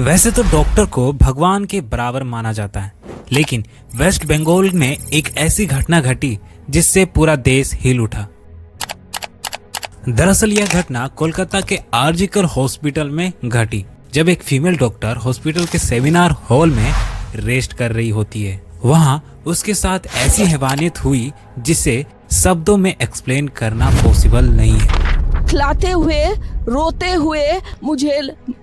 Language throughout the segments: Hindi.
वैसे तो डॉक्टर को भगवान के बराबर माना जाता है, लेकिन वेस्ट बंगाल में एक ऐसी घटना घटी जिससे पूरा देश हिल उठा। दरअसल यह घटना कोलकाता के आरजीकर हॉस्पिटल में घटी, जब एक फीमेल डॉक्टर हॉस्पिटल के सेमिनार हॉल में रेस्ट कर रही होती है। वहां उसके साथ ऐसी हैवानियत हुई जिसे शब्दों में एक्सप्लेन करना पॉसिबल नहीं है। खिलाते हुए रोते हुए मुझे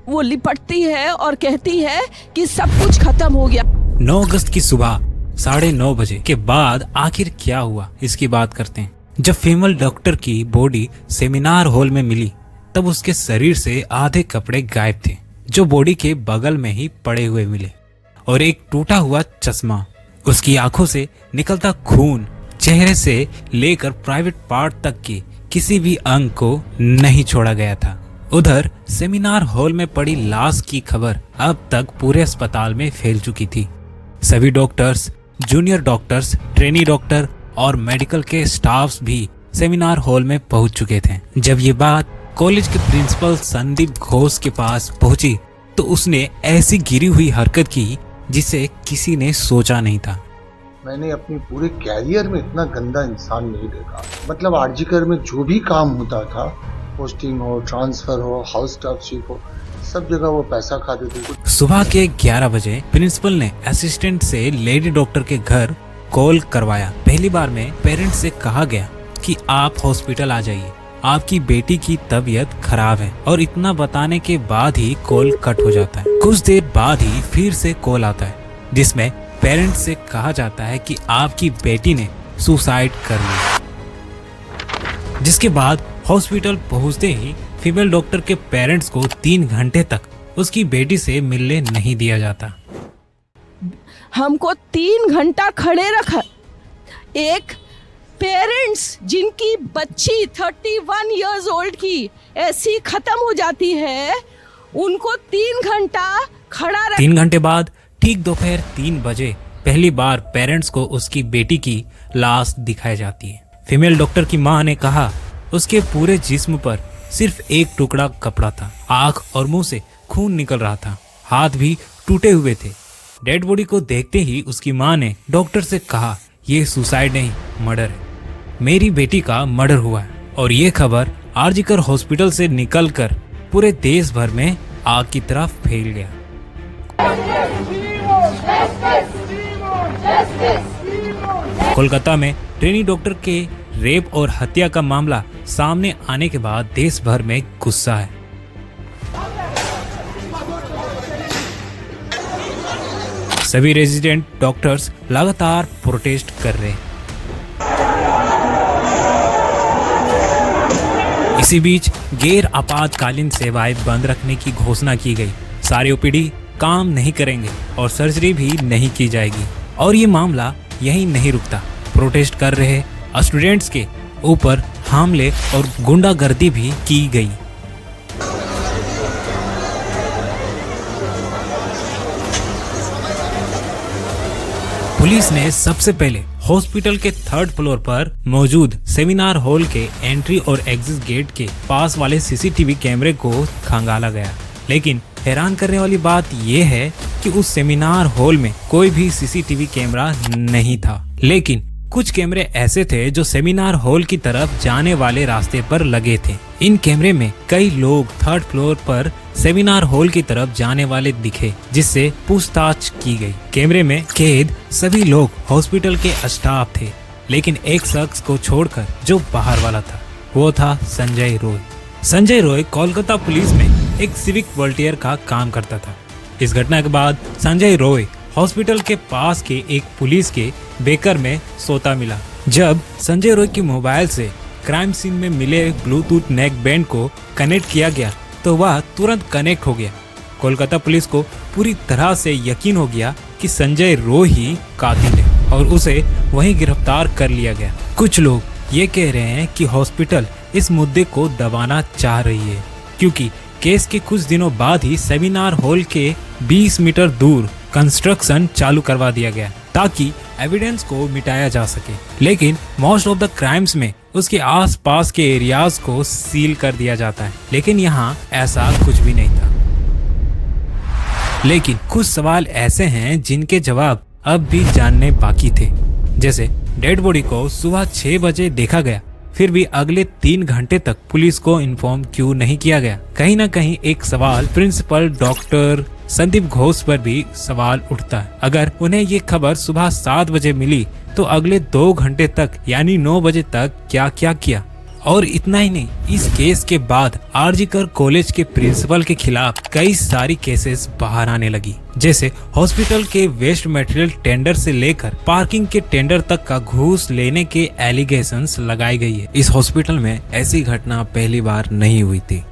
वो लिपटती है और कहती है कि सब कुछ खत्म हो गया। 9 अगस्त की सुबह 9:30 बजे के बाद आखिर क्या हुआ, इसकी बात करते हैं। जब फीमेल डॉक्टर की बॉडी सेमिनार हॉल में मिली तब उसके शरीर से आधे कपड़े गायब थे, जो बॉडी के बगल में ही पड़े हुए मिले, और एक टूटा हुआ चश्मा। उसकी आंखों से निकलता खून चेहरे से लेकर प्राइवेट पार्ट तक की किसी भी अंग को नहीं छोड़ा गया था। उधर सेमिनार हॉल में पड़ी लाश की खबर अब तक पूरे अस्पताल में फैल चुकी थी। सभी doctors, junior doctors, trainee doctor और मेडिकल के स्टाफ्स भी सेमिनार हॉल में पहुंच चुके थे। जब ये बात कॉलेज के प्रिंसिपल संदीप घोष के पास पहुंची तो उसने ऐसी गिरी हुई हरकत की जिसे किसी ने सोचा नहीं था। मैंने अपनी पूरे कैरियर में इतना गंदा इंसान नहीं देखा। मतलब आरजीकर में जो भी काम होता था, पोस्टिंग हो, ट्रांसफर हो, हाउस स्टाफ चीफ हो, सब जगह वो पैसा खाते थे। सुबह के 11 बजे प्रिंसिपल ने असिस्टेंट से लेडी डॉक्टर के घर कॉल करवाया। पहली बार में पेरेंट्स से कहा गया कि आप हॉस्पिटल आ जाइए, आपकी बेटी की तबीयत खराब है, और इतना बताने के बाद ही कॉल कट हो जाता है। कुछ देर बाद ही फिर से कॉल आता है जिसमें पेरेंट्स से कहा जाता है कि आपकी बेटी ने सुसाइड कर लिया। जिसके बाद हॉस्पिटल पहुंचते ही फीमेल डॉक्टर के पेरेंट्स को 3 घंटे तक उसकी बेटी से मिलने नहीं दिया जाता। हमको 3 घंटा खड़े रखा। एक पेरेंट्स जिनकी बच्ची 31 इयर्स ओल्ड की ऐसी खत्म हो जाती है, उनको 3 घंटा खड़ा 3 घंटे बाद ठीक दोपहर 3 बजे पहली बार पेरेंट्स को उसकी बेटी की लाश दिखाई जाती है। फीमेल डॉक्टर की मां ने कहा उसके पूरे जिस्म पर सिर्फ एक टुकड़ा कपड़ा था, आंख और मुंह से खून निकल रहा था, हाथ भी टूटे हुए थे। डेड बॉडी को देखते ही उसकी मां ने डॉक्टर से कहा, ये सुसाइड नहीं, मर्डर है। मेरी बेटी का मर्डर हुआ है। और ये खबर आरजीकर हॉस्पिटल से निकलकर पूरे देश भर में आग की तरफ फैल गया। कोलकाता में ट्रेनी डॉक्टर के रेप और हत्या का मामला सामने आने के बाद देश भर में गुस्सा है। सभी रेजिडेंट डॉक्टर्स लगातार प्रोटेस्ट कर रहे हैं। इसी बीच गैर आपातकालीन सेवाएं बंद रखने की घोषणा की गई। सारे ओपीडी काम नहीं करेंगे और सर्जरी भी नहीं की जाएगी। और ये मामला यहीं नहीं रुकता। प्रोटेस्ट कर रहे स्टूडेंट्स के ऊपर हमले और गुंडागर्दी भी की गई। पुलिस ने सबसे पहले हॉस्पिटल के 3rd फ्लोर पर मौजूद सेमिनार हॉल के एंट्री और एग्जिट गेट के पास वाले सीसीटीवी कैमरे को खंगाला गया। लेकिन हैरान करने वाली बात यह है कि उस सेमिनार हॉल में कोई भी सीसीटीवी कैमरा नहीं था। लेकिन कुछ कैमरे ऐसे थे जो सेमिनार हॉल की तरफ जाने वाले रास्ते पर लगे थे। इन कैमरे में कई लोग 3rd फ्लोर पर सेमिनार हॉल की तरफ जाने वाले दिखे, जिससे पूछताछ की गई। कैमरे में कैद सभी लोग हॉस्पिटल के स्टाफ थे, लेकिन एक शख्स को छोड़कर जो बाहर वाला था वो था संजय रॉय। संजय रॉय कोलकाता पुलिस में एक सिविक वॉलंटियर का काम करता था। इस घटना के बाद संजय रॉय हॉस्पिटल के पास के एक पुलिस के बेकर में सोता मिला। जब संजय रॉय के मोबाइल से क्राइम सीन में मिले ब्लूटूथ नेक बैंड को कनेक्ट किया गया तो वह तुरंत कनेक्ट हो गया। कोलकाता पुलिस को पूरी तरह से यकीन हो गया कि संजय रॉय ही कातिल है और उसे वहीं गिरफ्तार कर लिया गया। कुछ लोग ये कह रहे हैं कि हॉस्पिटल इस मुद्दे को दबाना चाह रही है, क्योंकि केस के कुछ दिनों बाद ही सेमिनार हॉल के 20 मीटर दूर कंस्ट्रक्शन चालू करवा दिया गया ताकि एविडेंस को मिटाया जा सके। लेकिन मोस्ट ऑफ द क्राइम्स में उसके आसपास के एरियाज को सील कर दिया जाता है, लेकिन यहाँ ऐसा कुछ भी नहीं था। लेकिन कुछ सवाल ऐसे हैं जिनके जवाब अब भी जानने बाकी थे। जैसे डेड बॉडी को सुबह 6 बजे देखा गया, फिर भी अगले 3 घंटे तक पुलिस को इन्फॉर्म क्यों नहीं किया गया। कहीं ना कहीं एक सवाल प्रिंसिपल डॉक्टर संदीप घोष पर भी सवाल उठता है। अगर उन्हें ये खबर सुबह 7 बजे मिली तो अगले 2 घंटे तक यानी 9 बजे तक क्या क्या किया। और इतना ही नहीं, इस केस के बाद आरजीकर कॉलेज के प्रिंसिपल के खिलाफ कई सारी केसेस बाहर आने लगी। जैसे हॉस्पिटल के वेस्ट मटेरियल टेंडर से लेकर पार्किंग के टेंडर तक का घूस लेने के एलिगेशंस लगाई गई है। इस हॉस्पिटल में ऐसी घटना पहली बार नहीं हुई थी।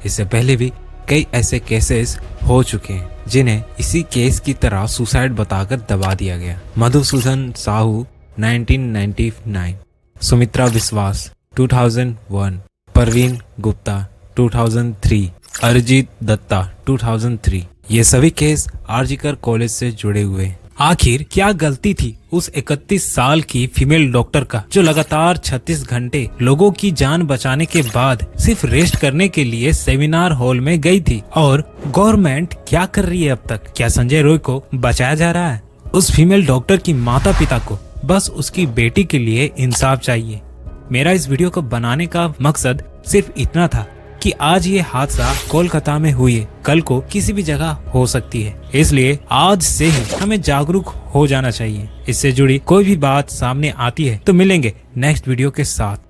इससे पहले भी कई ऐसे केसेस हो चुके हैं जिन्हें इसी केस की तरह सुसाइड बताकर दबा दिया गया। मधुसूदन साहू 1999, सुमित्रा विश्वास 2001, परवीन गुप्ता 2003, अरिजीत दत्ता 2003। ये सभी केस आरजीकर कॉलेज से जुड़े हुए हैं। आखिर क्या गलती थी उस 31 साल की फीमेल डॉक्टर का, जो लगातार 36 घंटे लोगों की जान बचाने के बाद सिर्फ रेस्ट करने के लिए सेमिनार हॉल में गई थी? और गवर्नमेंट क्या कर रही है अब तक? क्या संजय रॉय को बचाया जा रहा है? उस फीमेल डॉक्टर की माता पिता को बस उसकी बेटी के लिए इंसाफ चाहिए। मेरा इस वीडियो को बनाने का मकसद सिर्फ इतना था कि आज ये हादसा कोलकाता में हुई है, कल को किसी भी जगह हो सकती है। इसलिए आज से ही हमें जागरूक हो जाना चाहिए। इससे जुड़ी कोई भी बात सामने आती है तो मिलेंगे नेक्स्ट वीडियो के साथ।